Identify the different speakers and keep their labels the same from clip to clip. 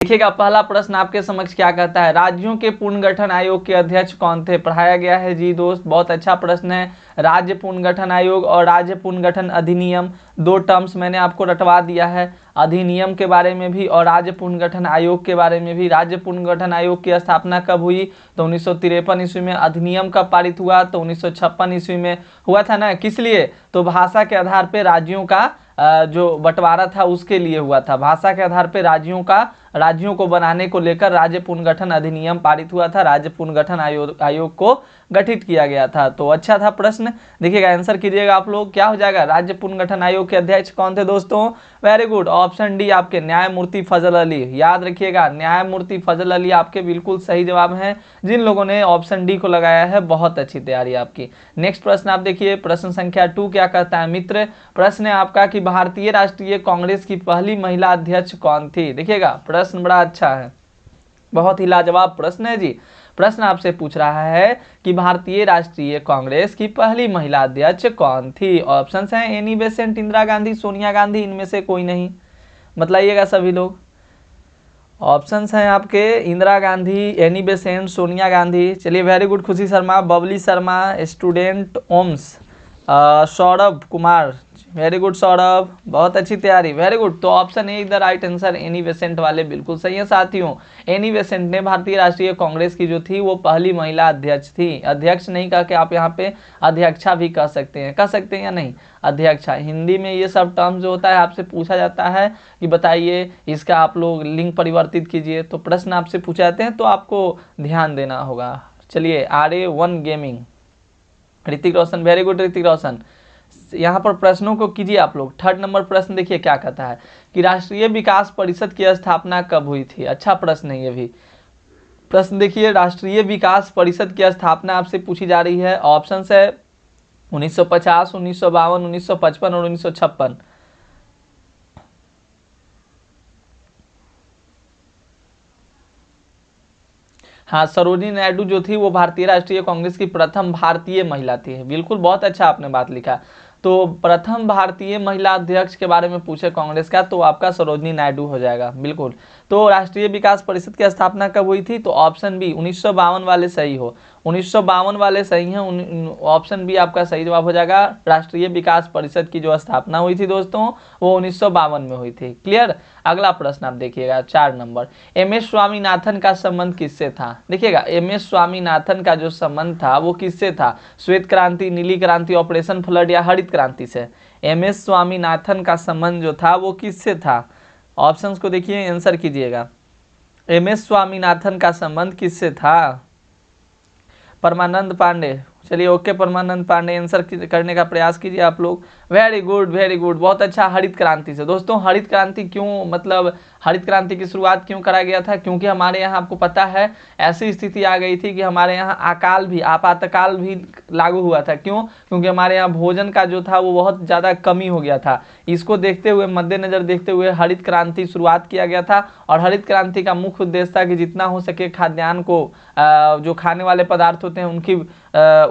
Speaker 1: देखिएगा पहला प्रश्न आपके समक्ष क्या कहता है, राज्यों के पुनर्गठन आयोग के अध्यक्ष कौन थे। पढ़ाया गया है जी दोस्त, बहुत अच्छा प्रश्न है। राज्य पुनर्गठन आयोग और राज्य पुनर्गठन अधिनियम, दो टर्म्स मैंने आपको रटवा दिया है, अधिनियम के बारे में भी और राज्य पुनर्गठन आयोग के बारे में भी। राज्य पुनर्गठन आयोग की स्थापना कब हुई, तो 1953 ईस्वी में। अधिनियम कब पारित हुआ, तो 1956 ईस्वी में हुआ था ना। किस लिए, तो भाषा के आधार पर राज्यों का जो बंटवारा था उसके लिए हुआ था। भाषा के आधार पर राज्यों को बनाने को लेकर राज्य पुनर्गठन अधिनियम पारित हुआ था, राज्य पुनर्गठन आयोग को गठित किया गया था। तो अच्छा था प्रश्न। देखिएगा आंसर कीजिएगा आप लोग, क्या हो जाएगा, राज्य पुनर्गठन आयोग के अध्यक्ष कौन थे दोस्तों। वेरी गुड, ऑप्शन डी आपके न्यायमूर्ति फजल अली। याद रखिएगा न्यायमूर्ति फजल अली आपके बिल्कुल सही जवाब हैं। जिन लोगों ने ऑप्शन डी को लगाया है बहुत अच्छी तैयारी आपकी। नेक्स्ट प्रश्न आप देखिए, प्रश्न संख्या 2 क्या कहता है मित्र। प्रश्न है आपका कि भारतीय राष्ट्रीय कांग्रेस की पहली महिला अध्यक्ष कौन थी। देखिएगा प्रश्न बड़ा अच्छा है, बहुत ही लाजवाब प्रश्न है जी। प्रश्न आपसे पूछ रहा है कि भारतीय राष्ट्रीय कांग्रेस की पहली महिला अध्यक्ष कौन थी। ऑप्शंस हैं एनी बेसेंट, इंदिरा गांधी, सोनिया गांधी, इनमें से कोई नहीं। बताइएगा सभी लोग। ऑप्शंस हैं आपके इंदिरा गांधी, एनी बेसेंट, सोनिया गांधी। चलिए very good, Khushi Sharma, Babli Sharma, student ओम्स, सौरभ कुमार, वेरी गुड सौरभ, बहुत अच्छी तैयारी, वेरी गुड। तो option A the right answer, Annie Besant वाले बिल्कुल सही है साथियों। एनी बेसेंट ने भारतीय राष्ट्रीय कांग्रेस की जो थी वो पहली महिला अध्यक्ष थी। अध्यक्ष नहीं कह के आप यहाँ पे अध्यक्षा भी कह सकते हैं या नहीं, अध्यक्षा। हिंदी में ये सब टर्म जो होता है आपसे पूछा जाता है कि बताइए इसका आप लोग लिंग परिवर्तित कीजिए, तो प्रश्न आपसे पूछे जाते हैं तो आपको ध्यान देना होगा। चलिए RA1 gaming, Hrithik Roshan, very good Hrithik Roshan. यहाँ पर प्रश्नों को कीजिए आप लोग। थर्ड नंबर प्रश्न देखिए क्या कहता है कि राष्ट्रीय विकास परिषद की स्थापना कब हुई थी। अच्छा प्रश्न है ये भी। प्रश्न देखिए, राष्ट्रीय विकास परिषद की स्थापना आपसे पूछी जा रही है। ऑप्शन है 1950, 1952, 1955 और 1956। हाँ, सरोजिनी नायडू जो थी वो भारतीय राष्ट्रीय कांग्रेस की प्रथम भारतीय महिला थी। बिल्कुल, बहुत अच्छा आपने बात लिखा। तो प्रथम भारतीय महिला अध्यक्ष के बारे में पूछे कांग्रेस का तो आपका सरोजिनी नायडू हो जाएगा बिल्कुल। तो राष्ट्रीय विकास परिषद की स्थापना कब हुई थी, तो ऑप्शन बी 1952 वाले सही हो, 1952 वाले सही हैं। ऑप्शन बी आपका सही जवाब हो जाएगा। राष्ट्रीय विकास परिषद की जो स्थापना हुई थी दोस्तों वो 1952 में हुई थी। क्लियर। अगला प्रश्न आप देखिएगा 4 नंबर, MS स्वामीनाथन का संबंध किससे था। देखिएगा MS स्वामीनाथन का जो संबंध था वो किससे था, श्वेत क्रांति, नीली क्रांति, ऑपरेशन फ्लड या हरित क्रांति से। MS स्वामीनाथन का संबंध जो था वो किससे था। ऑप्शंस को देखिए, आंसर कीजिएगा। MS स्वामीनाथन का संबंध किससे था। परमानंद पांडे, चलिए ओके परमानंद पांडे, आंसर करने का प्रयास कीजिए आप लोग। वेरी गुड वेरी गुड, बहुत अच्छा। हरित क्रांति से। दोस्तों हरित क्रांति क्यों, मतलब हरित क्रांति की शुरुआत क्यों करा गया था, क्योंकि हमारे यहाँ आपको पता है ऐसी स्थिति आ गई थी कि हमारे यहाँ आपातकाल भी लागू हुआ था। क्यों, क्योंकि हमारे यहाँ भोजन का जो था वो बहुत ज़्यादा कमी हो गया था। इसको देखते हुए, मद्देनजर देखते हुए हरित क्रांति शुरुआत किया गया था। और हरित क्रांति का मुख्य उद्देश्य था कि जितना हो सके खाद्यान्न को, जो खाने वाले पदार्थ होते हैं उनकी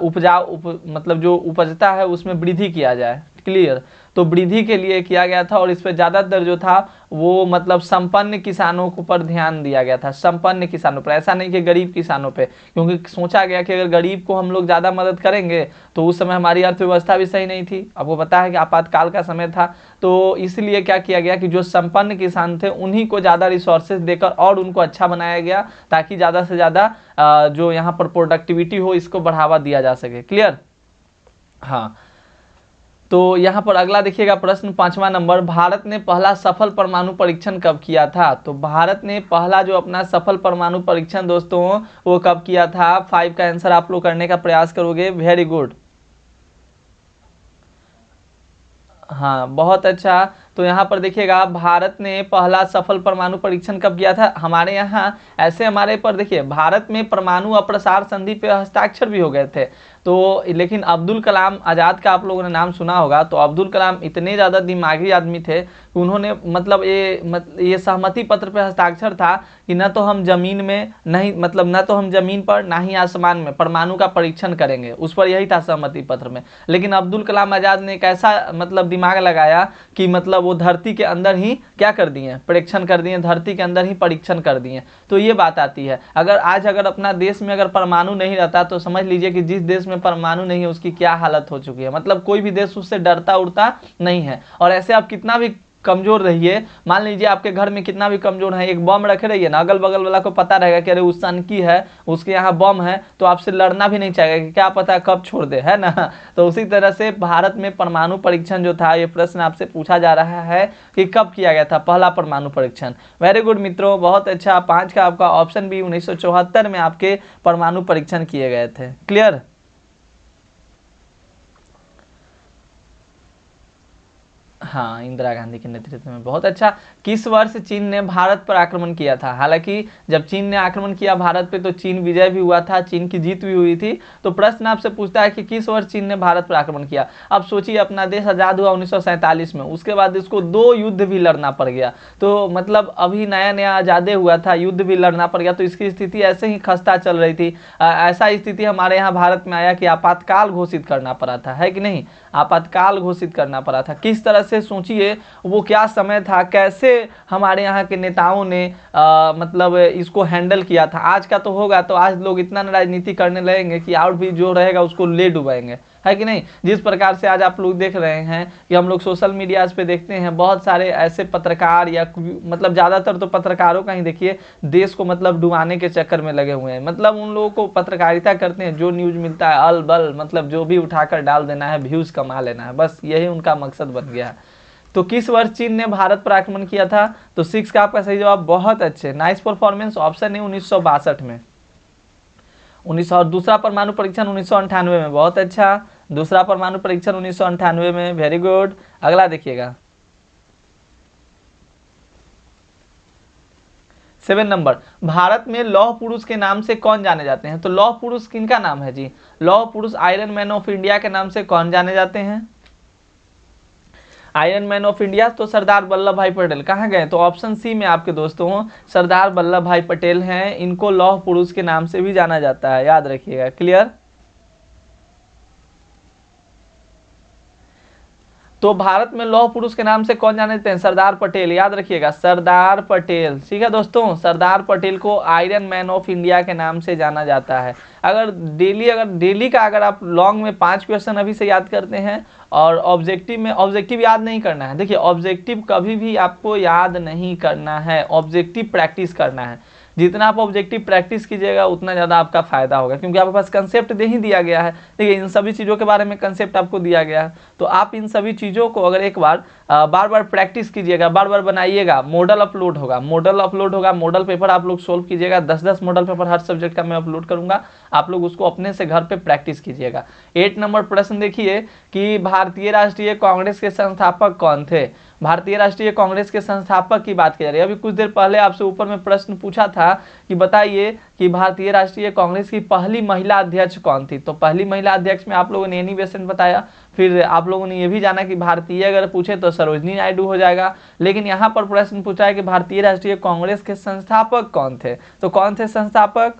Speaker 1: मतलब जो उपजता है उसमें वृद्धि किया जाए। क्लियर। तो वृद्धि के लिए किया गया था और इस पर ज़्यादातर जो था वो मतलब संपन्न किसानों के ऊपर ध्यान दिया गया था, संपन्न किसानों पर, ऐसा नहीं कि गरीब किसानों पे। क्योंकि सोचा गया कि अगर गरीब को हम लोग ज़्यादा मदद करेंगे तो उस समय हमारी अर्थव्यवस्था भी सही नहीं थी। आपको पता है कि आपातकाल का समय था, तो इसलिए क्या किया गया कि जो संपन्न किसान थे उन्हीं को ज़्यादा रिसोर्सेज देकर और उनको अच्छा बनाया गया, ताकि ज़्यादा से ज़्यादा जो यहाँ पर प्रोडक्टिविटी हो इसको बढ़ावा दिया जा सके। क्लियर। हाँ, तो यहाँ पर अगला देखिएगा प्रश्न 5वां नंबर, भारत ने पहला सफल परमाणु परीक्षण कब किया था। तो भारत ने पहला जो अपना सफल परमाणु परीक्षण दोस्तों वो कब किया था। 5 का आंसर आप लोग करने का प्रयास करोगे। वेरी गुड, हाँ बहुत अच्छा। तो यहाँ पर देखिएगा भारत ने पहला सफल परमाणु परीक्षण कब किया था। हमारे यहाँ ऐसे हमारे पर देखिए, भारत में परमाणु अप्रसार संधि पे हस्ताक्षर भी हो गए थे। तो लेकिन अब्दुल कलाम आज़ाद का आप लोगों ने नाम सुना होगा। तो अब्दुल कलाम इतने ज़्यादा दिमागी आदमी थे कि उन्होंने मतलब ये सहमति पत्र पे हस्ताक्षर था कि न तो हम जमीन में नहीं, मतलब न तो हम जमीन पर ना ही आसमान में परमाणु का परीक्षण करेंगे, उस पर यही था सहमति पत्र में। लेकिन अब्दुल कलाम आज़ाद ने एक ऐसा मतलब दिमाग लगाया कि मतलब वो धरती के अंदर ही क्या कर दिए, परीक्षण कर दिए, धरती के अंदर ही परीक्षण कर दिए। तो ये बात आती है। अगर अपना देश में अगर परमाणु नहीं रहता तो समझ लीजिए कि जिस देश में परमाणु नहीं है उसकी क्या हालत हो चुकी है। मतलब कोई भी देश उससे डरता उड़ता नहीं है। और ऐसे आप कितना भी कमजोर रहिए, मान लीजिए आपके घर में कितना भी कमजोर है, एक बम रखे रहिए ना, अगल बगल वाला को पता रहेगा कि अरे उस सन की है, उसके यहाँ बम है, तो आपसे लड़ना भी नहीं चाहेगा कि क्या पता कब छोड़ दे, है ना। तो उसी तरह से भारत में परमाणु परीक्षण जो था, ये प्रश्न आपसे पूछा जा रहा है कि कब किया गया था पहला परमाणु परीक्षण। वेरी गुड मित्रों, बहुत अच्छा। 5 का आपका ऑप्शन बी 1974 में आपके परमाणु परीक्षण किए गए थे। क्लियर। हाँ, इंदिरा गांधी के नेतृत्व में। बहुत अच्छा। किस वर्ष चीन ने भारत पर आक्रमण किया था? हालांकि जब चीन ने आक्रमण किया भारत पे तो चीन विजय भी हुआ था, चीन की जीत भी हुई थी। तो प्रश्न आपसे पूछता है कि किस वर्ष चीन ने भारत पर आक्रमण किया। अब सोचिए, अपना देश आजाद हुआ 1947 में, उसके बाद इसको 2 युद्ध भी लड़ना पड़ गया। तो मतलब अभी नया नया आजादे हुआ था, युद्ध भी लड़ना पड़ गया। तो इसकी स्थिति ऐसे ही खस्ता चल रही थी। ऐसा स्थिति हमारे यहाँ भारत में आया कि आपातकाल घोषित करना पड़ा था, है कि नहीं? आपातकाल घोषित करना पड़ा था। किस तरह से, सोचिए वो क्या समय था, कैसे हमारे यहाँ के नेताओं ने मतलब इसको हैंडल किया था। आज का तो होगा तो आज लोग इतना राजनीति करने लगेंगे कि और भी जो रहेगा उसको ले डुबाएंगे, है कि नहीं? जिस प्रकार से आज आप लोग देख रहे हैं कि हम लोग सोशल मीडिया पे देखते हैं, बहुत सारे ऐसे पत्रकार या मतलब ज़्यादातर तो पत्रकारों का ही देखिए देश को मतलब डुबाने के चक्कर में लगे हुए हैं। मतलब उन लोगों को पत्रकारिता करते हैं, जो न्यूज मिलता है अल बल मतलब जो भी उठाकर डाल देना है, व्यूज़ कमा लेना है, बस यही उनका मकसद बन गया है। तो किस वर्ष चीन ने भारत पर आक्रमण किया था? तो 6 का आपका सही जवाब। बहुत अच्छे, नाइस परफॉर्मेंस। ऑप्शन है 1962 में। 19 और दूसरा परमाणु परीक्षण 1998 में। बहुत अच्छा, दूसरा परमाणु परीक्षण 1998 में। Very good. अगला देखिएगा 7 नंबर। भारत में लौह पुरुष के नाम से कौन जाने जाते हैं? तो लौह पुरुष किनका नाम है जी? लौह पुरुष आयरन मैन ऑफ इंडिया के नाम से कौन जाने जाते हैं? आयरन मैन ऑफ इंडिया तो सरदार वल्लभ भाई पटेल। कहाँ गए? तो ऑप्शन सी में आपके दोस्तों सरदार वल्लभ भाई पटेल हैं। इनको लौह पुरुष के नाम से भी जाना जाता है, याद रखिएगा। क्लियर। तो भारत में लौह पुरुष के नाम से कौन जाने जाते हैं? सरदार पटेल, याद रखिएगा, सरदार पटेल। ठीक है दोस्तों, सरदार पटेल को आयरन मैन ऑफ इंडिया के नाम से जाना जाता है। अगर डेली का अगर आप लॉन्ग में 5 क्वेश्चन अभी से याद करते हैं और ऑब्जेक्टिव में, ऑब्जेक्टिव याद नहीं करना है। देखिए ऑब्जेक्टिव कभी भी आपको याद नहीं करना है, ऑब्जेक्टिव प्रैक्टिस करना है। जितना आप ऑब्जेक्टिव प्रैक्टिस कीजिएगा उतना ज़्यादा आपका फायदा होगा, क्योंकि आपके पास कंसेप्ट दे ही दिया गया है। देखिए इन सभी चीज़ों के बारे में कंसेप्ट आपको दिया गया है, तो आप इन सभी चीज़ों को अगर एक बार बार बार प्रैक्टिस कीजिएगा, बार बार बनाइएगा। मॉडल अपलोड होगा, मॉडल पेपर आप लोग सोल्व कीजिएगा। 10-10 मॉडल पेपर हर सब्जेक्ट का मैं अपलोड करूंगा, आप लोग उसको अपने से घर पे प्रैक्टिस कीजिएगा। 8 नंबर प्रश्न देखिए कि भारतीय राष्ट्रीय कांग्रेस के संस्थापक कौन थे? भारतीय राष्ट्रीय कांग्रेस के संस्थापक की बात की जा रही है। अभी कुछ देर पहले आपसे ऊपर में प्रश्न पूछा था कि बताइए कि भारतीय राष्ट्रीय कांग्रेस की पहली महिला अध्यक्ष कौन थी? तो पहली महिला अध्यक्ष में आप लोगों ने एनी बेसेंट बताया, फिर आप लोगों ने ये भी जाना कि भारतीय अगर पूछे तो सरोजनी नायडू हो जाएगा। लेकिन यहाँ पर प्रश्न पूछा है कि भारतीय राष्ट्रीय कांग्रेस के संस्थापक कौन थे? तो कौन थे संस्थापक?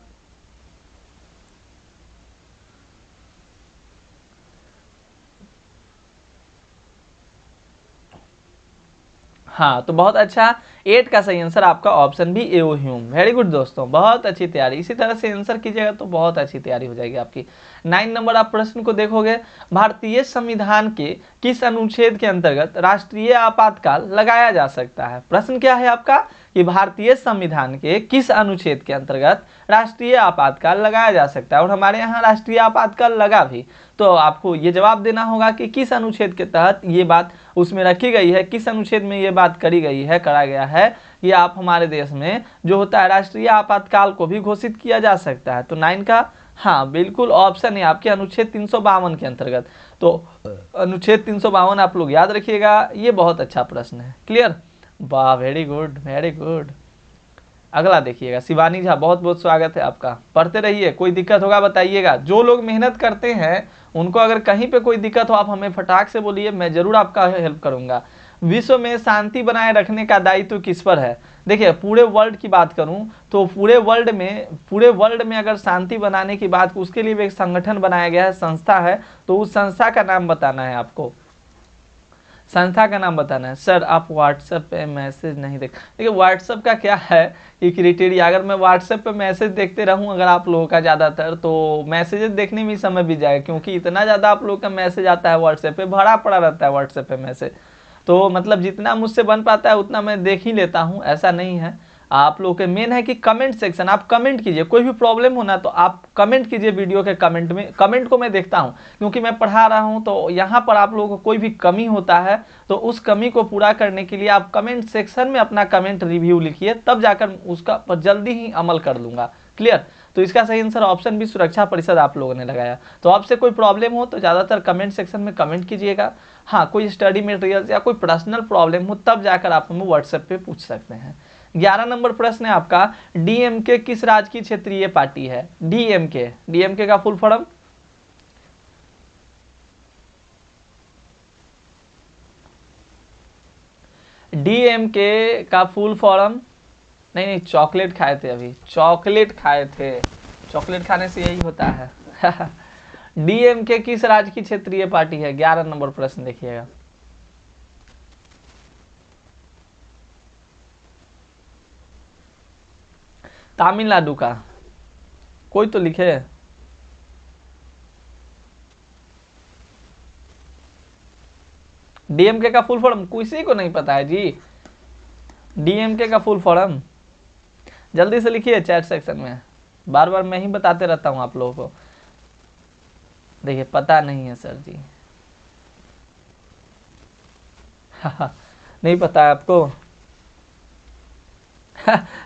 Speaker 1: हाँ, तो बहुत अच्छा। 8 का सही आंसर आपका ऑप्शन भी ए ह्यूम। वेरी गुड दोस्तों, बहुत अच्छी तैयारी। इसी तरह से आंसर कीजिएगा तो बहुत अच्छी तैयारी हो जाएगी आपकी। 9 नंबर आप प्रश्न को देखोगे, भारतीय संविधान के किस अनुच्छेद के अंतर्गत राष्ट्रीय आपातकाल लगाया जा सकता है? प्रश्न क्या है आपका कि भारतीय संविधान के किस अनुच्छेद के अंतर्गत राष्ट्रीय आपातकाल लगाया जा सकता है? और हमारे यहाँ राष्ट्रीय आपातकाल लगा भी, तो आपको ये जवाब देना होगा कि किस अनुच्छेद के तहत ये बात उसमें रखी गई है, किस अनुच्छेद में ये बात करी गई है, करा गया है कि आप हमारे देश में जो होता है राष्ट्रीय आपातकाल को भी घोषित किया जा सकता है। तो 9 का हाँ बिल्कुल ऑप्शन है आपके अनुच्छेद 352 के अंतर्गत। तो अनुच्छेद 352 आप लोग याद रखिएगा, ये बहुत अच्छा प्रश्न है। क्लियर, वाह वेरी गुड वेरी गुड। अगला देखिएगा, शिवानी झा बहुत बहुत स्वागत है आपका, पढ़ते रहिए, कोई दिक्कत होगा बताइएगा। जो लोग मेहनत करते हैं उनको अगर कहीं पे कोई दिक्कत हो आप हमें फटाक से बोलिए, मैं जरूर आपका हेल्प करूंगा। विश्व में शांति बनाए रखने का दायित्व किस पर है? देखिए पूरे वर्ल्ड की बात करूं तो पूरे वर्ल्ड में अगर शांति बनाने की बात, उसके लिए भी एक संगठन बनाया गया है, संस्था है, तो उस संस्था का नाम बताना है आपको, संस्था का नाम बताना है। सर आप व्हाट्सएप पे मैसेज नहीं देखिए व्हाट्सएप का क्या है कि क्राइटेरिया, अगर मैं व्हाट्सएप पे मैसेज देखते रहूं अगर आप लोगों का ज़्यादातर, तो मैसेजेस देखने में ही समय बीत जाएगा, क्योंकि इतना ज़्यादा आप लोगों का मैसेज आता है व्हाट्सएप पे, भरा पड़ा रहता है व्हाट्सएप पे मैसेज, तो मतलब जितना मुझसे बन पाता है उतना मैं देख ही लेता हूँ, ऐसा नहीं है। आप लोग के मेन है कि कमेंट सेक्शन, आप कमेंट कीजिए, कोई भी प्रॉब्लम हो ना तो आप कमेंट कीजिए वीडियो के कमेंट में, कमेंट को मैं देखता हूं क्योंकि मैं पढ़ा रहा हूं, तो यहां पर आप लोगों को कोई भी कमी होता है तो उस कमी को पूरा करने के लिए आप कमेंट सेक्शन में अपना कमेंट रिव्यू लिखिए, तब जाकर उसका पर जल्दी ही अमल कर लूंगा। क्लियर? तो इसका सही आंसर ऑप्शन भी सुरक्षा परिषद आप लोगों ने लगाया। तो आपसे कोई प्रॉब्लम हो तो ज़्यादातर कमेंट सेक्शन में कमेंट कीजिएगा। हाँ, कोई स्टडी मटेरियल या कोई पर्सनल प्रॉब्लम हो तब जाकर आप हमें व्हाट्सएप पे पूछ सकते हैं। 11 नंबर प्रश्न है आपका, डीएमके किस राज्य की क्षेत्रीय पार्टी है? डीएमके का फुल फॉर्म, डीएमके का फुल फॉर्म, नहीं चॉकलेट खाए थे अभी, चॉकलेट खाए थे, चॉकलेट खाने से यही होता है। डीएमके किस राज्य की क्षेत्रीय पार्टी है? 11 नंबर प्रश्न देखिएगा। तमिलनाडु का, कोई तो लिखे। डीएमके का फुल फॉर्म किसी को नहीं पता है जी? डीएमके का फुल फॉर्म जल्दी से लिखिए चैट सेक्शन में, बार बार मैं ही बताते रहता हूं आप लोगों को। देखिए पता नहीं है सर जी। नहीं पता है आपको?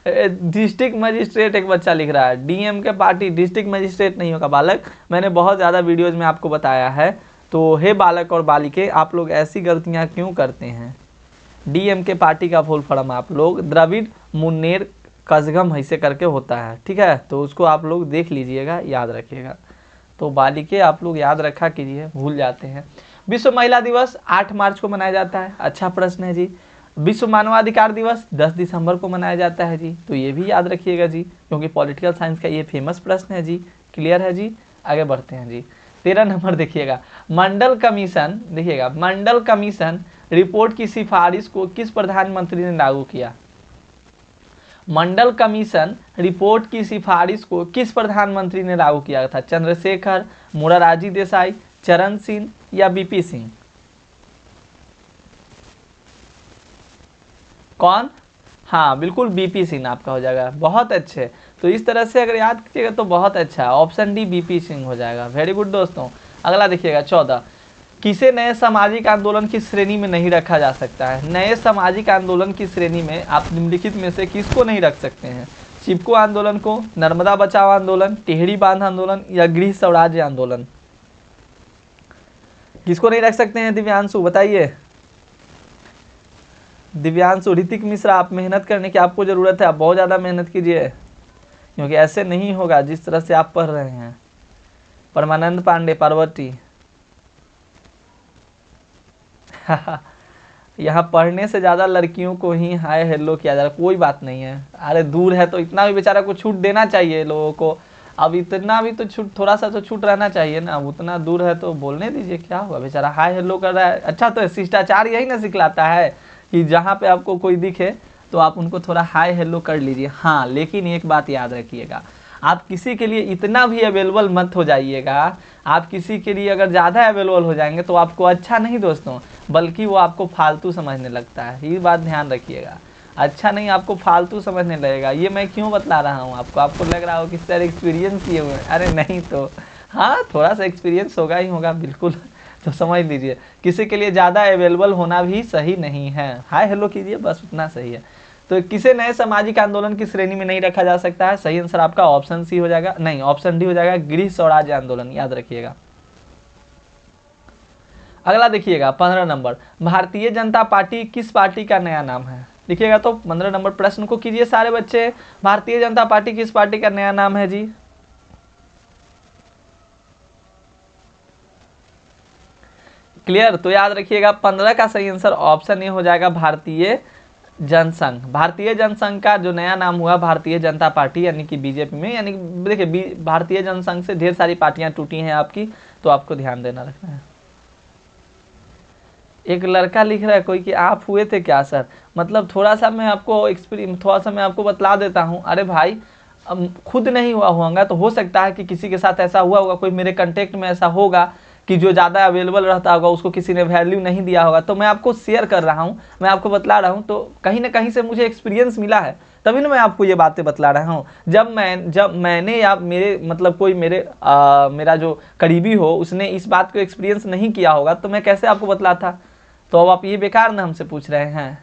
Speaker 1: डिस्ट्रिक्ट मजिस्ट्रेट एक बच्चा लिख रहा है, डीएमके पार्टी डिस्ट्रिक्ट मजिस्ट्रेट नहीं होगा बालक, मैंने बहुत ज़्यादा वीडियोज में आपको बताया है। तो हे बालक और बालिके, आप लोग ऐसी गलतियां क्यों करते हैं? डीएमके पार्टी का फुल फॉर्म आप लोग द्रविड़ मुन्नेर कज़गम ऐसे करके होता है, ठीक है? तो उसको आप लोग देख लीजिएगा, याद रखिएगा। तो बालिके आप लोग याद रखा कीजिए, भूल जाते हैं। विश्व महिला दिवस 8 मार्च को मनाया जाता है, अच्छा प्रश्न है जी। विश्व मानवाधिकार दिवस 10 दिसंबर को मनाया जाता है जी, तो ये भी याद रखिएगा जी, क्योंकि पॉलिटिकल साइंस का ये फेमस प्रश्न है जी। क्लियर है जी? आगे बढ़ते हैं जी। 13 नंबर देखिएगा, मंडल कमीशन, देखिएगा मंडल कमीशन रिपोर्ट की सिफारिश को किस प्रधानमंत्री ने लागू किया? मंडल कमीशन रिपोर्ट की सिफारिश को किस प्रधानमंत्री ने लागू किया था? चंद्रशेखर, मोरारजी देसाई, चरण सिंह या बीपी सिंह? कौन? हाँ बिल्कुल बीपी सिंह आपका हो जाएगा, बहुत अच्छे। तो इस तरह से अगर याद कीजिएगा तो बहुत अच्छा है, ऑप्शन डी बीपी सिंह हो जाएगा। वेरी गुड दोस्तों। अगला देखिएगा 14, किसे नए सामाजिक आंदोलन की श्रेणी में नहीं रखा जा सकता है? नए सामाजिक आंदोलन की श्रेणी में आप निम्नलिखित में से किसको नहीं रख सकते हैं? चिपको आंदोलन को, नर्मदा बचाओ आंदोलन, टिहरी बांध आंदोलन या गृह स्वराज्य आंदोलन? किसको नहीं रख सकते हैं दिव्यांशु, बताइए। दिव्यांशु, ऋतिक मिश्रा, आप मेहनत करने की आपको ज़रूरत है, आप बहुत ज़्यादा मेहनत कीजिए, क्योंकि ऐसे नहीं होगा जिस तरह से आप पढ़ रहे हैं। परमानंद पांडे, पार्वती। यहाँ पढ़ने से ज़्यादा लड़कियों को ही हाय हेलो किया जा रहा है, कोई बात नहीं है। अरे दूर है तो इतना भी बेचारा को छूट देना चाहिए लोगों को, अब इतना भी तो छूट, थोड़ा सा तो छूट रहना चाहिए ना, उतना दूर है तो बोलने दीजिए, क्या हुआ, बेचारा हाय हेलो कर रहा है। अच्छा तो शिष्टाचार यही ना सिखलाता है कि जहाँ पे आपको कोई दिखे तो आप उनको थोड़ा हाय हेलो कर लीजिए। हाँ लेकिन एक बात याद रखिएगा, आप किसी के लिए इतना भी अवेलेबल मत हो जाइएगा, आप किसी के लिए अगर ज़्यादा अवेलेबल हो जाएंगे तो आपको अच्छा नहीं दोस्तों, बल्कि वो आपको फालतू समझने लगता है, ये बात ध्यान रखिएगा। अच्छा नहीं, आपको फालतू समझने लगेगा। ये मैं क्यों बतला रहा हूँ आपको लग रहा हो कि सर एक्सपीरियंस किए हुए, अरे नहीं तो हाँ थोड़ा सा एक्सपीरियंस होगा ही होगा, बिल्कुल। तो समझ लीजिए किसी के लिए ज़्यादा अवेलेबल होना भी सही नहीं है, हाय हेलो कीजिए बस उतना सही है। तो किसे नए सामाजिक आंदोलन की श्रेणी में नहीं रखा जा सकता है? सही आंसर आपका ऑप्शन सी हो जाएगा, नहीं ऑप्शन डी हो जाएगा, गृह स्वराज्य आंदोलन, याद रखिएगा। अगला देखिएगा 15 नंबर, भारतीय जनता पार्टी किस पार्टी का नया नाम है? लिखिएगा तो 15 नंबर प्रश्न को कीजिए सारे बच्चे। भारतीय जनता पार्टी किस पार्टी का नया नाम है जी? क्लियर? तो याद रखिएगा 15 का सही आंसर ऑप्शन ए हो जाएगा भारतीय जनसंघ। भारतीय जनसंघ का जो नया नाम हुआ भारतीय जनता पार्टी यानी कि बीजेपी में, यानी देखिए भारतीय जनसंघ से ढेर सारी पार्टियां टूटी हैं आपकी, तो आपको ध्यान देना रखना है। एक लड़का लिख रहा है कोई कि आप हुए थे क्या सर? मतलब थोड़ा सा मैं आपको बतला देता हूँ। अरे भाई खुद नहीं हुआ होगा तो हो सकता है कि किसी के साथ ऐसा हुआ होगा, कोई मेरे कंटेक्ट में ऐसा होगा कि जो ज़्यादा अवेलेबल रहता होगा, उसको किसी ने वैल्यू नहीं दिया होगा, तो मैं आपको शेयर कर रहा हूँ, मैं आपको बतला रहा हूँ। तो कहीं ना कहीं से मुझे एक्सपीरियंस मिला है, तभी ना मैं आपको ये बातें बतला रहा हूँ। जब मैंने या मेरे मतलब कोई मेरा जो करीबी हो उसने इस बात को एक्सपीरियंस नहीं किया होगा तो मैं कैसे आपको बतलाता? तो अब आप ये बेकार ना हमसे पूछ रहे हैं,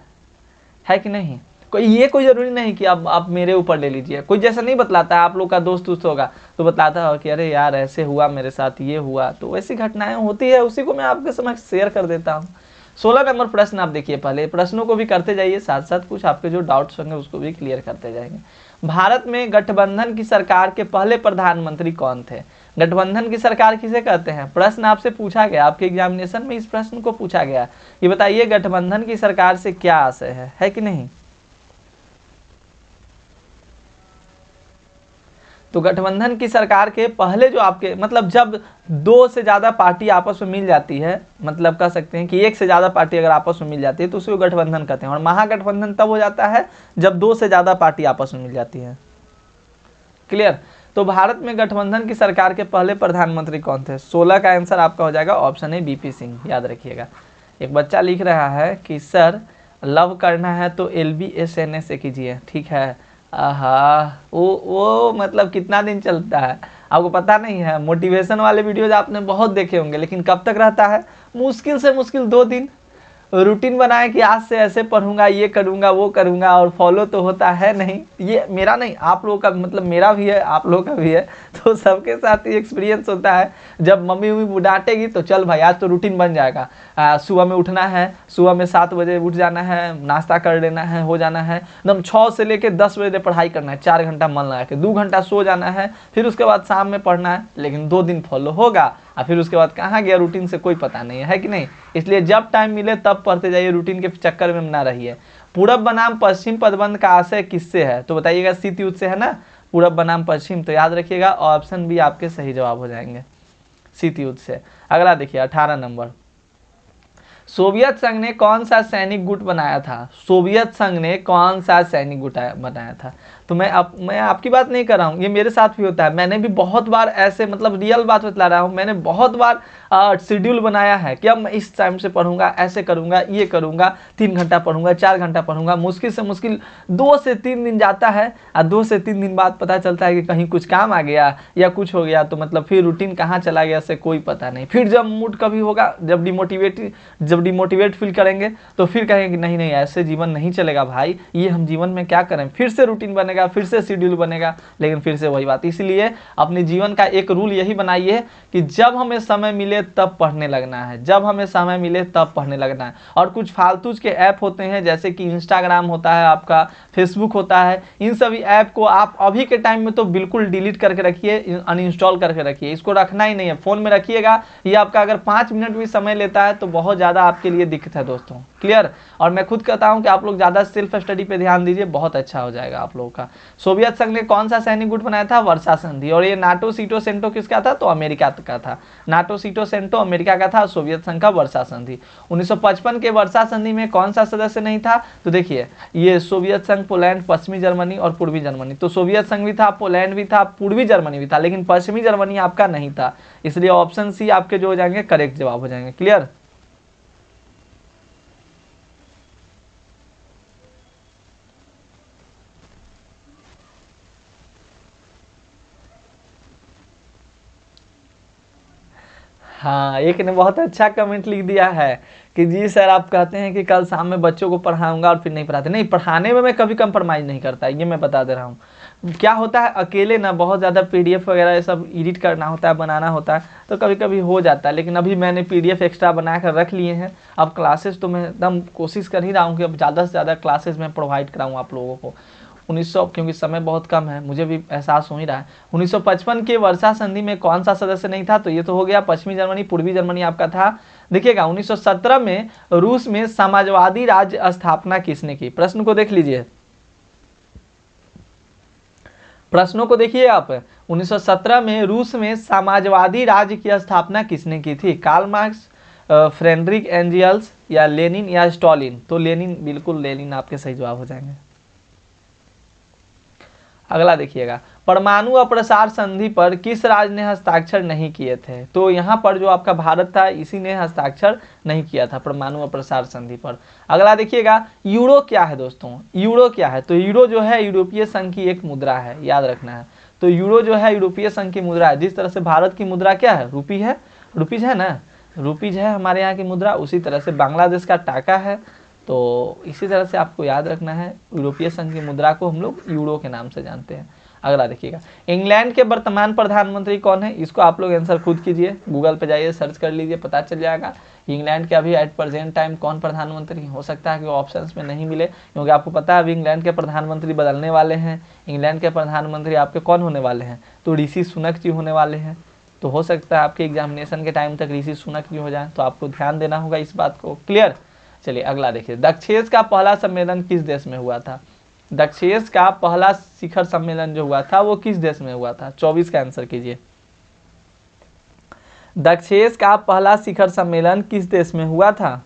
Speaker 1: है कि नहीं? कोई जरूरी नहीं कि आप मेरे ऊपर ले लीजिए। कोई जैसा नहीं बतलाता है, आप लोग का दोस्त होगा तो बतलाता हो कि अरे यार ऐसे हुआ मेरे साथ, ये हुआ, तो वैसी घटनाएं होती है, उसी को मैं आपके समक्ष शेयर कर देता हूँ। 16 नंबर प्रश्न आप देखिए, पहले प्रश्नों को भी करते जाइए, साथ साथ कुछ आपके जो डाउट्स होंगे उसको भी क्लियर करते जाएंगे। भारत में गठबंधन की सरकार के पहले प्रधानमंत्री कौन थे? गठबंधन की सरकार किसे कहते हैं? प्रश्न आपसे पूछा गया, आपके एग्जामिनेशन में इस प्रश्न को पूछा गया। ये बताइए गठबंधन की सरकार से क्या आशय है कि नहीं? तो गठबंधन की सरकार के पहले जो आपके मतलब जब दो से ज़्यादा पार्टी आपस में मिल जाती है, मतलब कह सकते हैं कि एक से ज़्यादा पार्टी अगर आपस में मिल जाती है तो उसको गठबंधन कहते हैं। और महागठबंधन तब हो जाता है जब दो से ज़्यादा पार्टी आपस में मिल जाती है। क्लियर? तो भारत में गठबंधन की सरकार के पहले प्रधानमंत्री कौन थे? 16 का आंसर आपका हो जाएगा ऑप्शन ए बीपी सिंह, याद रखिएगा। एक बच्चा लिख रहा है कि सर लव करना है तो LBSNA से कीजिए, ठीक है। आहा, वो मतलब कितना दिन चलता है आपको पता नहीं है। मोटिवेशन वाले वीडियोज आपने बहुत देखे होंगे, लेकिन कब तक रहता है? मुश्किल से मुश्किल 2 दिन। रूटीन बनाए कि आज से ऐसे पढ़ूंगा, ये करूंगा, वो करूंगा, और फॉलो तो होता है नहीं। ये मेरा नहीं, आप लोगों का मतलब मेरा भी है, आप लोगों का भी है, तो सबके साथ ही एक्सपीरियंस होता है। जब मम्मी डांटेगी तो चल भाई आज तो रूटीन बन जाएगा, सुबह में उठना है, सुबह में 7 बजे उठ जाना है, नाश्ता कर लेना है, हो जाना है, एकदम 6 से लेकर 10 बजे पढ़ाई करना है, 4 घंटा मन लगा के, 2 घंटा सो जाना है, फिर उसके बाद शाम में पढ़ना है। लेकिन 2 दिन फॉलो होगा और फिर उसके बाद कहाँ गया रूटीन से कोई पता नहीं है कि नहीं? इसलिए जब टाइम मिले तब पढ़ते जाइए, रूटीन के चक्कर में ना रहिए। पूरब बनाम पश्चिम पदबंध का आशय किससे है? तो बताइएगा शीत युद्ध से है ना, पूरब बनाम पश्चिम, तो याद रखिएगा ऑप्शन बी आपके सही जवाब हो जाएंगे, शीत युद्ध से। अगला देखिए 18 नंबर, सोवियत संघ ने कौन सा सैनिक गुट बनाया था? सोवियत संघ ने कौन सा सैनिक गुट बनाया था? तो मैं आपकी बात नहीं कर रहा हूँ, ये मेरे साथ भी होता है। मैंने भी बहुत बार ऐसे मतलब रियल बात बतला रहा हूँ, मैंने बहुत बार शेड्यूल बनाया है कि अब मैं इस टाइम से पढ़ूंगा, ऐसे करूंगा, ये करूंगा, 3 घंटा पढ़ूंगा, 4 घंटा पढ़ूंगा। मुश्किल से मुश्किल 2 से 3 दिन जाता है और 2 से 3 दिन बाद पता चलता है कि कहीं कुछ काम आ गया या कुछ हो गया, तो मतलब फिर रूटीन कहाँ चला गया से कोई पता नहीं। फिर जब मूड कभी होगा, जब डिमोटिवेट फील करेंगे तो फिर कहेंगे कि नहीं नहीं ऐसे जीवन नहीं चलेगा भाई, ये हम जीवन में क्या करें। फिर से रूटीन बनेगा, फिर से शेड्यूल बनेगा, लेकिन फिर से वही बात। इसलिए अपने जीवन का एक रूल यही बनाइए कि जब हमें समय मिले तब पढ़ने लगना है, जब हमें समय मिले तब पढ़ने लगना है। और कुछ फालतू के ऐप होते हैं जैसे कि इंस्टाग्राम होता है, आपका फेसबुक होता है, इन सभी ऐप को आप अभी के टाइम में तो बिल्कुल डिलीट करके रखिए, अनइंस्टॉल करके रखिए, इसको रखना ही नहीं है, फोन में रखिएगा। ये आपका अगर 5 मिनट भी समय लेता है तो बहुत ज़्यादा आपके लिए दिक्कत है दोस्तों। क्लियर? और मैं खुद कहता हूं कि आप लोग ज़्यादा सेल्फ स्टडी पे ध्यान दीजिए, बहुत अच्छा हो जाएगा आप लोगों का। सोवियत संघ ने कौन सा सैनिक गुट बनाया था? वर्सा संधि। और ये नाटो सीटो सेंटो किसका था? तो अमेरिका का था। नाटो सीटो सेंटो अमेरिका का था, सोवियत संघ का वर्सा संधि। 1955 के वर्सा संधि में कौन सा सदस्य नहीं था? तो देखिए ये सोवियत संघ, पोलैंड, पश्चिमी जर्मनी और पूर्वी जर्मनी। तो सोवियत संघ भी था, पोलैंड भी था, पूर्वी जर्मनी भी था, लेकिन पश्चिमी जर्मनी आपका नहीं था। इसलिए ऑप्शन सी आपके जो हो जाएंगे करेक्ट जवाब हो जाएंगे। क्लियर? हाँ, एक ने बहुत अच्छा कमेंट लिख दिया है कि जी सर आप कहते हैं कि कल शाम में बच्चों को पढ़ाऊंगा और फिर नहीं पढ़ाते। नहीं, पढ़ाने में मैं कभी कंप्रोमाइज़ नहीं करता, ये मैं बता दे रहा हूँ। क्या होता है, अकेले ना बहुत ज़्यादा पीडीएफ वगैरह ये सब एडिट करना होता है, बनाना होता है, तो कभी कभी हो जाता है। लेकिन अभी मैंने पीडीएफ एक्स्ट्रा बना कर रख लिए हैं। अब क्लासेस तो मैं एकदम कोशिश कर ही रहा हूँ कि अब ज़्यादा से ज़्यादा क्लासेस मैं प्रोवाइड कराऊँ आप लोगों को। 1900, क्योंकि समय बहुत कम है, मुझे भी एहसास हो ही रहा है। 1955 के वर्षा संधि में कौन सा सदस्य नहीं था, तो ये तो हो गया पश्चिमी जर्मनी, पूर्वी जर्मनी आपका था। देखिएगा 1917 में रूस में समाजवादी राज्य स्थापना किसने की, प्रश्न को देख लीजिए, प्रश्नों को देखिए आप। 1917 में रूस में समाजवादी राज्य की स्थापना किसने की थी, कार्ल मार्क्स, फ्रेडरिक एंजियल्स या लेनिन या स्टॉलिन, तो लेनिन, बिल्कुल लेनिन आपके सही जवाब हो जाएंगे। अगला देखिएगा, परमाणु अप्रसार संधि पर किस राज्य ने हस्ताक्षर नहीं किए थे, तो यहाँ पर जो आपका भारत था इसी ने हस्ताक्षर नहीं किया था परमाणु अप्रसार संधि पर। अगला देखिएगा, यूरो क्या है दोस्तों, यूरो क्या है, तो यूरो जो है यूरोपीय संघ की एक मुद्रा है, याद रखना है। तो यूरो जो है यूरोपीय संघ की मुद्रा है। जिस तरह से भारत की मुद्रा क्या है, रूपी है, रुपीज है ना, रुपीज है हमारे यहाँ की मुद्रा, उसी तरह से बांग्लादेश का टाका है। तो इसी तरह से आपको याद रखना है, यूरोपीय संघ की मुद्रा को हम लोग यूरो के नाम से जानते हैं। अगला देखिएगा, इंग्लैंड के वर्तमान प्रधानमंत्री कौन है, इसको आप लोग आंसर खुद कीजिए, गूगल पे जाइए सर्च कर लीजिए, पता चल जाएगा इंग्लैंड के अभी एट प्रेजेंट टाइम कौन प्रधानमंत्री। हो सकता है कि ऑप्शंस में नहीं मिले, क्योंकि आपको पता है अभी इंग्लैंड के प्रधानमंत्री बदलने वाले हैं। इंग्लैंड के प्रधानमंत्री आपके कौन होने वाले हैं, तो ऋषि सुनक जी होने वाले हैं। तो हो सकता है आपके एग्जामिनेशन के टाइम तक ऋषि सुनक जी हो जाए, तो आपको ध्यान देना होगा इस बात को। क्लियर। चलिए अगला देखिए, दक्षेस का पहला सम्मेलन किस देश में हुआ था, दक्षेस का पहला शिखर सम्मेलन जो हुआ था वो किस देश में हुआ था, 24 का आंसर कीजिए। दक्षेस का पहला शिखर सम्मेलन किस देश में हुआ था,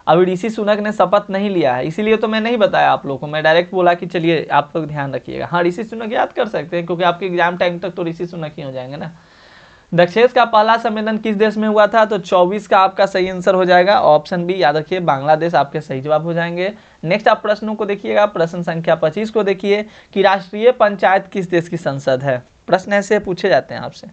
Speaker 1: अभी ऋषि सुनक ने शपथ नहीं लिया है, इसीलिए तो मैं नहीं बताया आप लोगों को, मैं डायरेक्ट बोला कि चलिए आप लोग ध्यान रखिएगा। हाँ, ऋषि सुनक याद कर सकते हैं, क्योंकि आपके एग्जाम टाइम तक तो ऋषि सुनक ही हो जाएंगे ना। दक्षेस का पहला सम्मेलन किस देश में हुआ था, तो 24 का आपका सही आंसर हो जाएगा, ऑप्शन बी, याद रखिए बांग्लादेश आपके सही जवाब हो जाएंगे। नेक्स्ट आप प्रश्नों को देखिएगा, प्रश्न संख्या 25 को देखिए कि राष्ट्रीय पंचायत किस देश की संसद है। प्रश्न ऐसे पूछे जाते हैं आपसे,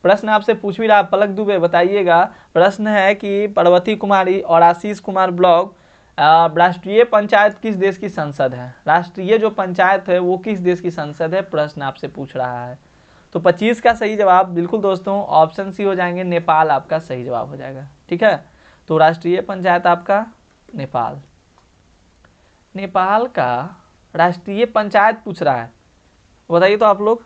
Speaker 1: प्रश्न आपसे पूछ भी रहा, पलक दुबे बताइएगा। प्रश्न है कि पार्वती कुमारी और आशीष कुमार ब्लॉग, राष्ट्रीय पंचायत किस देश की संसद है, राष्ट्रीय जो पंचायत है वो किस देश की संसद है, प्रश्न आपसे पूछ रहा है। तो 25 का सही जवाब बिल्कुल दोस्तों ऑप्शन सी हो जाएंगे, नेपाल आपका सही जवाब हो जाएगा। ठीक है, तो राष्ट्रीय पंचायत आपका नेपाल, नेपाल का राष्ट्रीय पंचायत पूछ रहा है, बताइए तो आप लोग,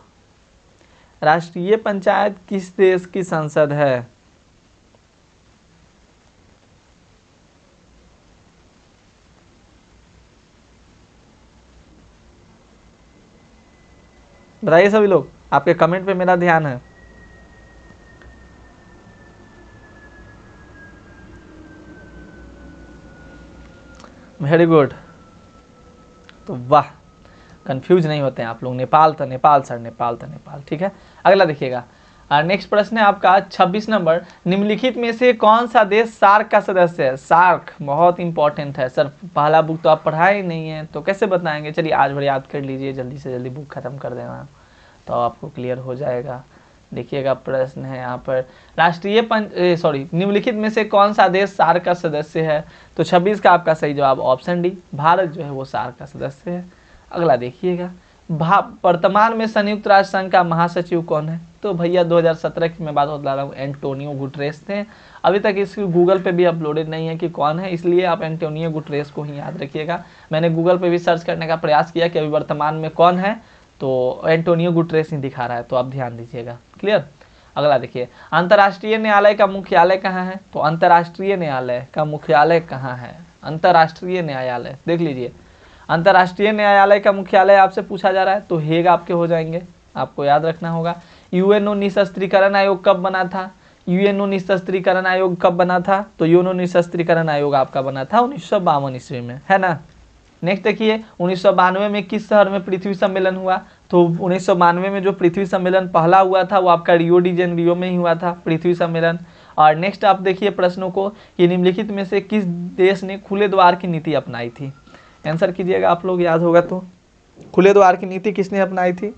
Speaker 1: राष्ट्रीय पंचायत किस देश की संसद है, बताइए सभी लोग, आपके कमेंट पे मेरा ध्यान है। वेरी गुड, तो वाह, कंफ्यूज नहीं होते हैं आप लोग, नेपाल था, नेपाल सर, नेपाल था, नेपाल। ठीक है, अगला देखिएगा, नेक्स्ट प्रश्न है आपका 26 नंबर, निम्नलिखित में से कौन सा देश सार्क का सदस्य है, सार्क बहुत इंपॉर्टेंट है सर, पहला बुक तो आप पढ़ाए ही नहीं है तो कैसे बताएंगे, चलिए आज भर याद कर लीजिए, जल्दी से जल्दी बुक खत्म कर देना तो आपको क्लियर हो जाएगा। देखिएगा प्रश्न है यहाँ पर, निम्नलिखित में से कौन सा देश सार्क का सदस्य है, तो 26 का आपका सही जवाब ऑप्शन डी, भारत जो है वो सार्क का सदस्य है। अगला देखिएगा, वर्तमान में संयुक्त राष्ट्र संघ का महासचिव कौन है, तो भैया 2017 की मैं बात बता रहा हूँ, एंटोनियो गुटरेस थे। अभी तक इसकी गूगल पे भी अपलोडेड नहीं है कि कौन है, इसलिए आप एंटोनियो गुटरेस को ही याद रखिएगा। मैंने गूगल पे भी सर्च करने का प्रयास किया कि अभी वर्तमान में कौन है, तो एंटोनियो गुटरेस ही दिखा रहा है, तो आप ध्यान दीजिएगा। क्लियर। अगला देखिए, अंतर्राष्ट्रीय न्यायालय का मुख्यालय कहाँ है, तो अंतर्राष्ट्रीय न्यायालय का मुख्यालय कहाँ है, अंतर्राष्ट्रीय न्यायालय देख लीजिए, अंतर्राष्ट्रीय न्यायालय का मुख्यालय आपसे पूछा जा रहा है, तो हेग आपके हो जाएंगे, आपको याद रखना होगा। यूएनओ निशस्त्रीकरण आयोग कब बना था, यूएनओ निशस्त्रीकरण आयोग कब बना था, तो यूएनओ निशस्त्रीकरण आयोग आपका बना था 1952 ईस्वी में, है ना। नेक्स्ट देखिए, 1992 में किस शहर में पृथ्वी सम्मेलन हुआ, तो 1992 में जो पृथ्वी सम्मेलन पहला हुआ था वो आपका रियो डी जेनेरियो में ही हुआ था पृथ्वी सम्मेलन। और नेक्स्ट आप देखिए प्रश्नों को, कि निम्नलिखित में से किस देश ने खुले द्वार की नीति अपनाई थी, आंसर कीजिएगा आप लोग, याद होगा तो, खुले द्वार की नीति किसने अपनाई थी,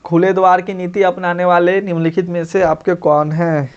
Speaker 1: खुले द्वार की नीति अपनाने वाले निम्नलिखित में से आपके कौन हैं,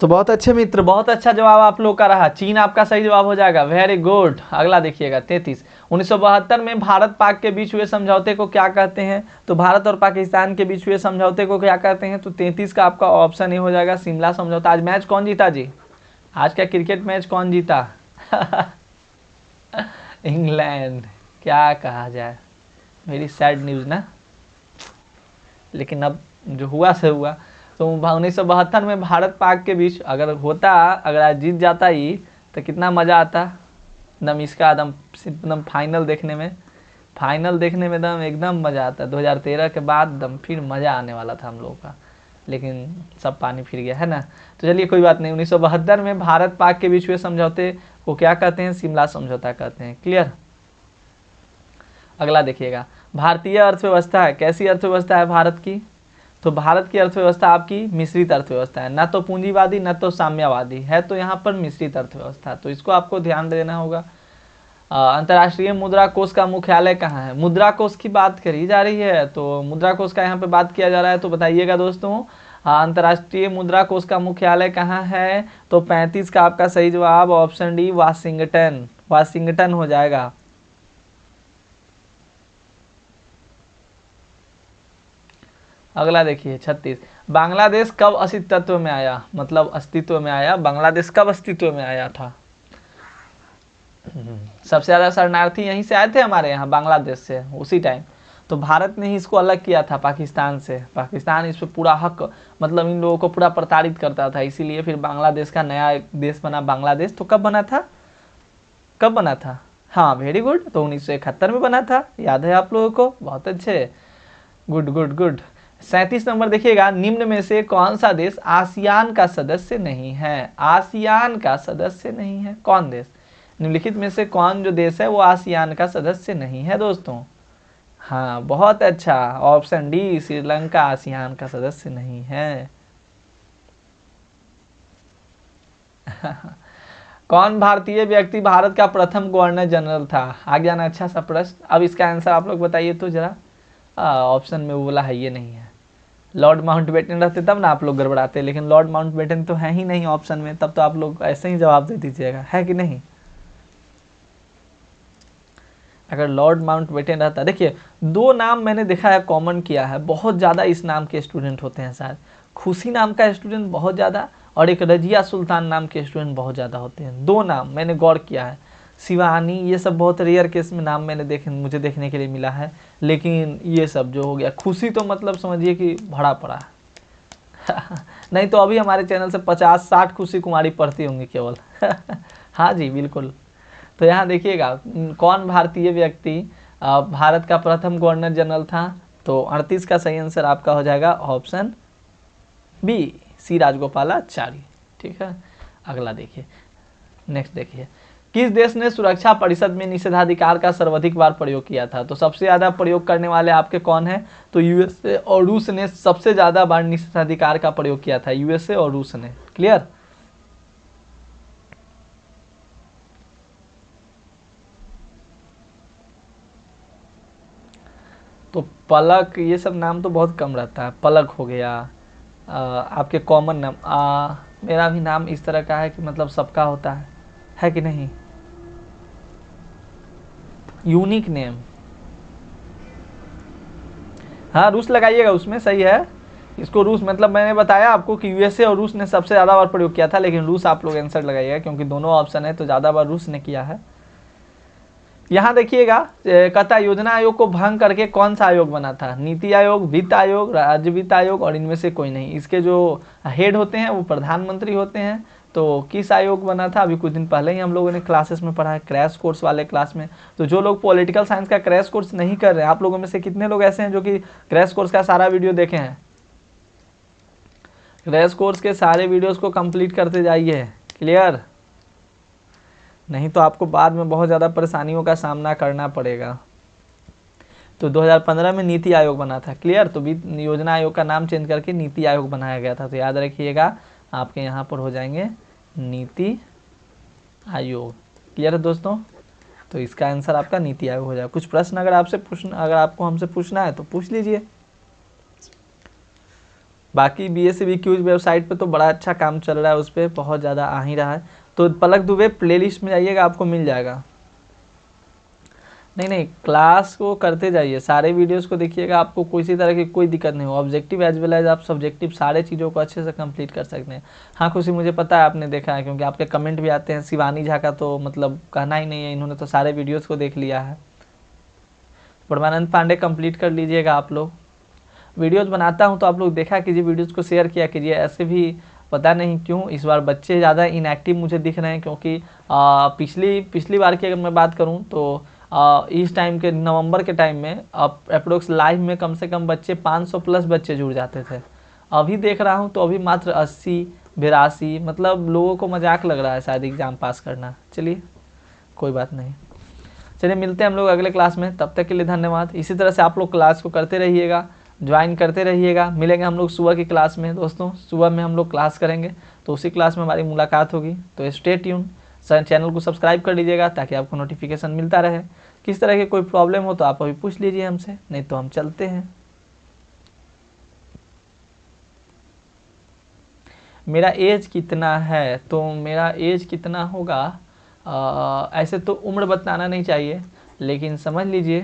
Speaker 1: तो बहुत अच्छे मित्र, बहुत अच्छा जवाब आप लोग का रहा। चीन आपका सही जवाब हो जाएगा, वेरी गुड। अगला देखिएगा 33। 1972 में भारत पाक के बीच हुए समझौते को क्या कहते हैं? तो भारत और पाकिस्तान के बीच हुए समझौते को क्या कहते हैं? तो 33 का आपका ऑप्शन ए हो जाएगा शिमला समझौता। आज मैच कौन जीता जी? आज का क्रिकेट मैच कौन जीता? इंग्लैंड। क्या कहा जाए, वेरी सैड न्यूज़ ना, लेकिन अब जो हुआ से हुआ। तो 1972 में भारत पाक के बीच अगर होता, अगर आज जीत जाता ही, तो कितना मज़ा आता एकदम, इसका एकदम फाइनल देखने में, एकदम मज़ा आता। 2013 के बाद एकदम फिर मज़ा आने वाला था हम लोगों का, लेकिन सब पानी फिर गया है ना। तो चलिए कोई बात नहीं। 1972 में भारत पाक के बीच हुए समझौते को क्या कहते हैं? शिमला समझौता कहते हैं। क्लियर। अगला देखिएगा, भारतीय अर्थव्यवस्था है, कैसी अर्थव्यवस्था है भारत की? तो भारत की अर्थव्यवस्था आपकी मिश्रित अर्थव्यवस्था है, ना तो पूंजीवादी ना तो साम्यवादी है, तो यहाँ पर मिश्रित अर्थव्यवस्था, तो इसको आपको ध्यान देना होगा। अंतर्राष्ट्रीय मुद्रा कोष का मुख्यालय कहाँ है? मुद्रा कोष की बात करी जा रही है, तो मुद्रा कोष का यहाँ पे बात किया जा रहा है, तो बताइएगा दोस्तों अंतर्राष्ट्रीय मुद्रा कोष का मुख्यालय कहाँ है? तो 35 का आपका सही जवाब ऑप्शन डी वाशिंगटन, वाशिंगटन हो जाएगा। अगला देखिए 36। बांग्लादेश कब अस्तित्व में आया? मतलब अस्तित्व में आया, बांग्लादेश कब अस्तित्व में आया था? सबसे ज़्यादा शरणार्थी यहीं से आए थे हमारे यहाँ, बांग्लादेश से, उसी टाइम। तो भारत ने ही इसको अलग किया था पाकिस्तान से। पाकिस्तान इस पर पूरा हक, मतलब इन लोगों को पूरा प्रताड़ित करता था, इसीलिए फिर बांग्लादेश का नया देश बना बांग्लादेश। तो कब बना था? कब बना था? हाँ वेरी गुड, तो 1971 में बना था, याद है आप लोगों को, बहुत अच्छे, गुड गुड गुड। 37 नंबर देखिएगा, निम्न में से कौन सा देश आसियान का सदस्य नहीं है? आसियान का सदस्य नहीं है, कौन देश? निम्नलिखित में से कौन जो देश है वो आसियान का सदस्य नहीं है दोस्तों? हाँ बहुत अच्छा, ऑप्शन डी श्रीलंका आसियान का सदस्य नहीं है। कौन भारतीय व्यक्ति भारत का प्रथम गवर्नर जनरल था? आ गया ना अच्छा सा प्रश्न। अब इसका आंसर आप लोग बताइए तो जरा। ऑप्शन में वो बोला है, ये नहीं है। लॉर्ड माउंटबेटन रहते तब ना आप लोग गड़बड़ाते, लेकिन लॉर्ड माउंटबेटन तो है ही नहीं ऑप्शन में, तब तो आप लोग ऐसे ही जवाब दे दीजिएगा, है कि नहीं? अगर लॉर्ड माउंटबेटन रहता, देखिए दो नाम मैंने देखा है कॉमन किया है, बहुत ज़्यादा इस नाम के स्टूडेंट होते हैं शायद। खुशी नाम का स्टूडेंट बहुत ज़्यादा, और एक रजिया सुल्तान नाम के स्टूडेंट बहुत ज़्यादा होते हैं। दो नाम मैंने गौर किया है। शिवानी ये सब बहुत रेयर केस में नाम मैंने मुझे देखने के लिए मिला है, लेकिन ये सब जो हो गया खुशी, तो मतलब समझिए कि भरा पड़ा है। नहीं तो अभी हमारे चैनल से 50-60 खुशी कुमारी पढ़ती होंगी केवल। हाँ जी बिल्कुल। तो यहाँ देखिएगा, कौन भारतीय व्यक्ति भारत का प्रथम गवर्नर जनरल था? तो 38 का सही आंसर आपका हो जाएगा ऑप्शन बी, सी राजगोपालाचारी। ठीक है। अगला देखिए, नेक्स्ट देखिए, किस देश ने सुरक्षा परिषद में निषेधाधिकार का सर्वाधिक बार प्रयोग किया था? तो सबसे ज़्यादा प्रयोग करने वाले आपके कौन है? तो यूएसए और रूस ने सबसे ज़्यादा बार निषेधाधिकार का प्रयोग किया था, यूएसए और रूस ने। क्लियर। तो पलक, ये सब नाम तो बहुत कम रहता है। पलक हो गया, आपके कॉमन नाम, मेरा भी नाम इस तरह का है कि मतलब सबका होता है कि नहीं? यूनिक नेम, हाँ रूस लगाइएगा उसमें, सही है। इसको रूस, मतलब मैंने बताया आपको कि यूएसए और रूस ने सबसे ज़्यादा बार प्रयोग किया था, लेकिन रूस आप लोग आंसर लगाइएगा, क्योंकि दोनों ऑप्शन है तो ज़्यादा बार रूस ने किया है। यहाँ देखिएगा, कहता योजना आयोग को भंग करके कौन सा आयोग बना था? नीति आयोग, वित्त आयोग, राज्य वित्त आयोग, और इनमें से कोई नहीं। इसके जो हेड होते हैं वो प्रधानमंत्री होते हैं। तो किस आयोग बना था? अभी कुछ दिन पहले ही हम लोगों ने क्लासेस में पढ़ा है, क्रैश कोर्स वाले क्लास में। तो जो लोग पॉलिटिकल साइंस का क्रैश कोर्स नहीं कर रहे हैं, आप लोगों में से कितने लोग ऐसे हैं जो कि क्रैश कोर्स का सारा वीडियो देखे हैं? क्रैश कोर्स के सारे वीडियोस को कंप्लीट करते जाइए। क्लियर। नहीं तो आपको बाद में बहुत ज़्यादा परेशानियों का सामना करना पड़ेगा। तो 2015 में नीति आयोग बना था। क्लियर। तो योजना आयोग का नाम चेंज करके नीति आयोग बनाया गया था। तो याद रखिएगा, आपके यहाँ पर हो जाएंगे नीति आयोग। क्लियर है दोस्तों। तो इसका आंसर आपका नीति आयोग हो जाएगा। कुछ प्रश्न अगर आपको हमसे पूछना है तो पूछ लीजिए। बाकी BSc क्यूज वेबसाइट पे तो बड़ा अच्छा काम चल रहा है, उस पर बहुत ज़्यादा आ ही रहा है। तो पलक दुबे प्लेलिस्ट में जाइएगा, आपको मिल जाएगा। नहीं, क्लास को करते जाइए, सारे वीडियोस को देखिएगा, आपको किसी तरह की कोई दिक्कत नहीं हो। ऑब्जेक्टिव एज वेल एज आप सब्जेक्टिव सारे चीज़ों को अच्छे से कंप्लीट कर सकते हैं। हाँ खुशी, मुझे पता है आपने देखा है, क्योंकि आपके कमेंट भी आते हैं। शिवानी झा का तो मतलब कहना ही नहीं है, इन्होंने तो सारे वीडियोज़ को देख लिया है। परमानंद पांडे कंप्लीट कर लीजिएगा आप लोग। वीडियोज़ बनाता हूँ तो आप लोग देखा कीजिए, वीडियोज़ को शेयर किया कीजिए। ऐसे भी पता नहीं क्यों इस बार बच्चे ज़्यादा इनएक्टिव मुझे दिख रहे हैं, क्योंकि पिछली बार की अगर मैं बात करूँ तो इस टाइम के नवंबर के टाइम में अप्रोक्स लाइव में कम से कम बच्चे 500 प्लस बच्चे जुड़ जाते थे। अभी देख रहा हूँ तो अभी मात्र 80-82, मतलब लोगों को मजाक लग रहा है शायद एग्ज़ाम पास करना। चलिए कोई बात नहीं, चलिए मिलते हैं हम लोग अगले क्लास में। तब तक के लिए धन्यवाद। इसी तरह से आप लोग क्लास को करते रहिएगा, ज्वाइन करते रहिएगा। मिलेंगे हम लोग सुबह की क्लास में दोस्तों, सुबह में हम लोग क्लास करेंगे, तो उसी क्लास में हमारी मुलाकात होगी। तो स्टे ट्यून, चैनल को सब्सक्राइब कर लीजिएगा ताकि आपको नोटिफिकेशन मिलता रहे। किस तरह की कोई प्रॉब्लम हो तो आप अभी पूछ लीजिए हमसे, नहीं तो हम चलते हैं। मेरा एज कितना है, तो मेरा एज कितना होगा, ऐसे तो उम्र बताना नहीं चाहिए, लेकिन समझ लीजिए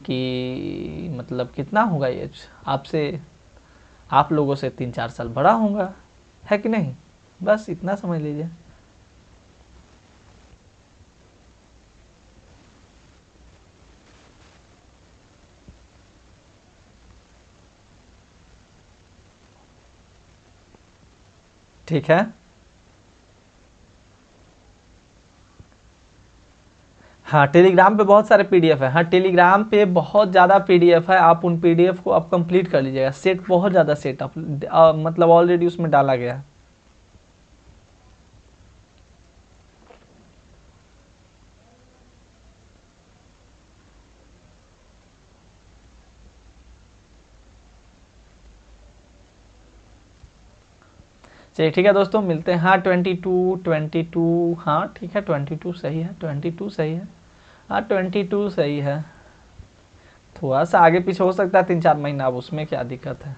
Speaker 1: कि मतलब कितना होगा एज आपसे, आप लोगों से 3-4 साल बड़ा होगा, है कि नहीं, बस इतना समझ लीजिए। ठीक है, हाँ टेलीग्राम पे बहुत सारे पीडीएफ है। हाँ टेलीग्राम पे बहुत ज़्यादा पीडीएफ है, आप उन पीडीएफ को आप कंप्लीट कर लीजिएगा। सेट बहुत ज़्यादा सेट आप मतलब ऑलरेडी उसमें डाला गया है। चलिए ठीक है दोस्तों, मिलते हैं। हाँ 22, हाँ ठीक है 22 सही है, 22 सही है, हाँ 22 सही है। थोड़ा सा आगे पीछे हो सकता है 3-4 महीना, अब उसमें क्या दिक्कत है।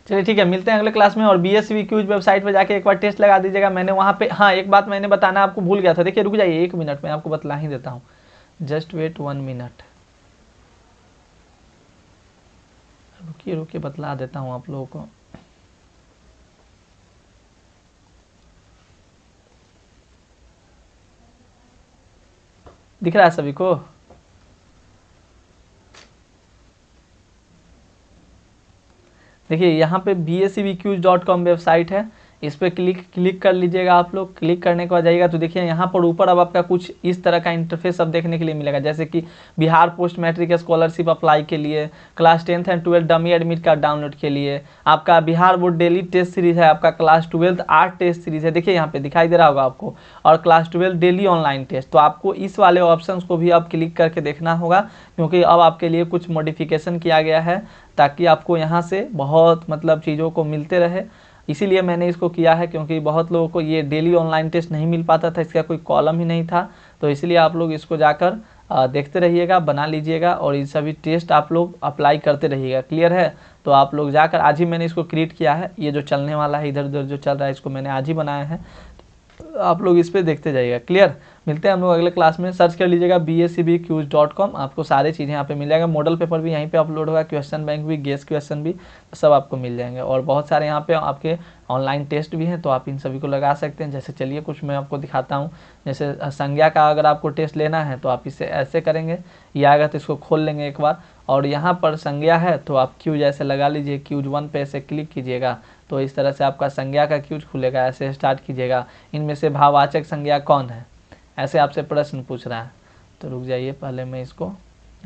Speaker 1: चलिए ठीक है, मिलते हैं अगले क्लास में। और BSc क्यूज वेबसाइट पर जाके एक बार टेस्ट लगा दीजिएगा। मैंने वहाँ पे, हाँ एक बात मैंने बताना आपको भूल गया था, देखिए रुक जाइए 1 मिनट में आपको बतला ही देता हूँ, जस्ट वेट 1 मिनट, रुकिए रुकिए बतला देता हूँ आप लोगों को। दिख रहा है सभी को? देखिए यहाँ पे BScVQs.com वेबसाइट है, इस पर क्लिक कर लीजिएगा आप लोग। क्लिक करने के बाद जाइएगा तो देखिए यहाँ पर ऊपर अब आपका कुछ इस तरह का इंटरफेस अब देखने के लिए मिलेगा, जैसे कि Bihar post matric scholarship apply के लिए, class 10th and 12th dummy admit card download के लिए, आपका Bihar board daily test series है, आपका class 12th art test series है, देखिए यहाँ पे दिखाई दे रहा होगा आपको, और क्लास 12 डेली ऑनलाइन टेस्ट। तो आपको इस वाले ऑप्शन को भी अब क्लिक करके देखना होगा, क्योंकि अब आपके लिए कुछ मॉडिफिकेशन किया गया है, ताकि आपको यहाँ से बहुत मतलब चीज़ों को मिलते रहे। इसीलिए मैंने इसको किया है, क्योंकि बहुत लोगों को ये डेली ऑनलाइन टेस्ट नहीं मिल पाता था, इसका कोई कॉलम ही नहीं था। तो इसलिए आप लोग इसको जाकर देखते रहिएगा, बना लीजिएगा, और ये सभी टेस्ट आप लोग अप्लाई करते रहिएगा। क्लियर है? तो आप लोग जाकर, आज ही मैंने इसको क्रिएट किया है, ये जो चलने वाला है इधर उधर जो चल रहा है, इसको मैंने आज ही बनाया है। आप लोग इस पर देखते जाइएगा। क्लियर? मिलते हैं हम लोग अगले क्लास में। सर्च कर लीजिएगा BScVQs.com, आपको सारी चीज़ें यहाँ पे मिल जाएगा। मॉडल पेपर भी यहीं पे अपलोड होगा, क्वेश्चन बैंक भी, गेस क्वेश्चन भी, सब आपको मिल जाएंगे। और बहुत सारे यहाँ पे आपके ऑनलाइन टेस्ट भी हैं, तो आप इन सभी को लगा सकते हैं। जैसे चलिए कुछ मैं आपको दिखाता हूँ, जैसे संज्ञा का अगर आपको टेस्ट लेना है तो आप इसे ऐसे करेंगे, ये आएगा तो इसको खोल लेंगे एक बार, और यहाँ पर संज्ञा है तो आप क्यूज ऐसे लगा लीजिए, क्यूज 1 पे ऐसे क्लिक कीजिएगा, तो इस तरह से आपका संज्ञा का क्यूज खुलेगा। ऐसे स्टार्ट कीजिएगा, इनमें से भाववाचक संज्ञा कौन है, ऐसे आपसे प्रश्न पूछ रहा है। तो रुक जाइए, पहले मैं इसको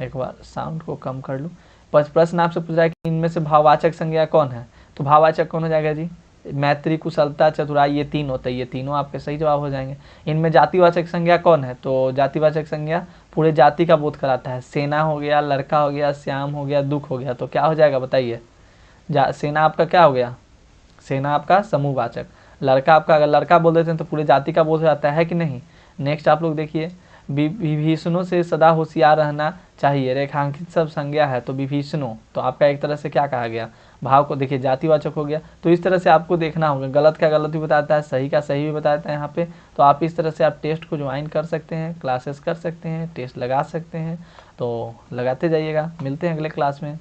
Speaker 1: एक बार साउंड को कम कर लूँ। प्रश्न आपसे पूछ रहा है कि इनमें से भाववाचक संज्ञा कौन है, तो भाववाचक कौन हो जाएगा जी? मैत्री, कुशलता, चतुराई, ये 3 होते हैं, ये तीनों आपके सही जवाब हो जाएंगे। इनमें जातिवाचक संज्ञा कौन है, तो जातिवाचक संज्ञा पूरे जाति का बोध कराता है। सेना हो गया, लड़का हो गया, श्याम हो गया, दुख हो गया, तो क्या हो जाएगा बताइए? सेना आपका क्या हो गया? सेना आपका समूहवाचक। लड़का आपका, अगर लड़का बोल देते हैं तो पूरे जाति का बोध हो जाता है कि नहीं? नेक्स्ट आप लोग देखिए, विभीषणों से सदा होशियार रहना चाहिए। रेखांकित सब संज्ञा है तो विभीषणों, तो आपका एक तरह से क्या कहा गया, भाव को देखिए जातिवाचक हो गया। तो इस तरह से आपको देखना होगा, गलत का गलत भी बताता है, सही का सही भी बताता है यहाँ पे। तो आप इस तरह से आप टेस्ट को ज्वाइन कर सकते हैं, क्लासेस कर सकते हैं, टेस्ट लगा सकते हैं। तो लगाते जाइएगा, मिलते हैं अगले क्लास में।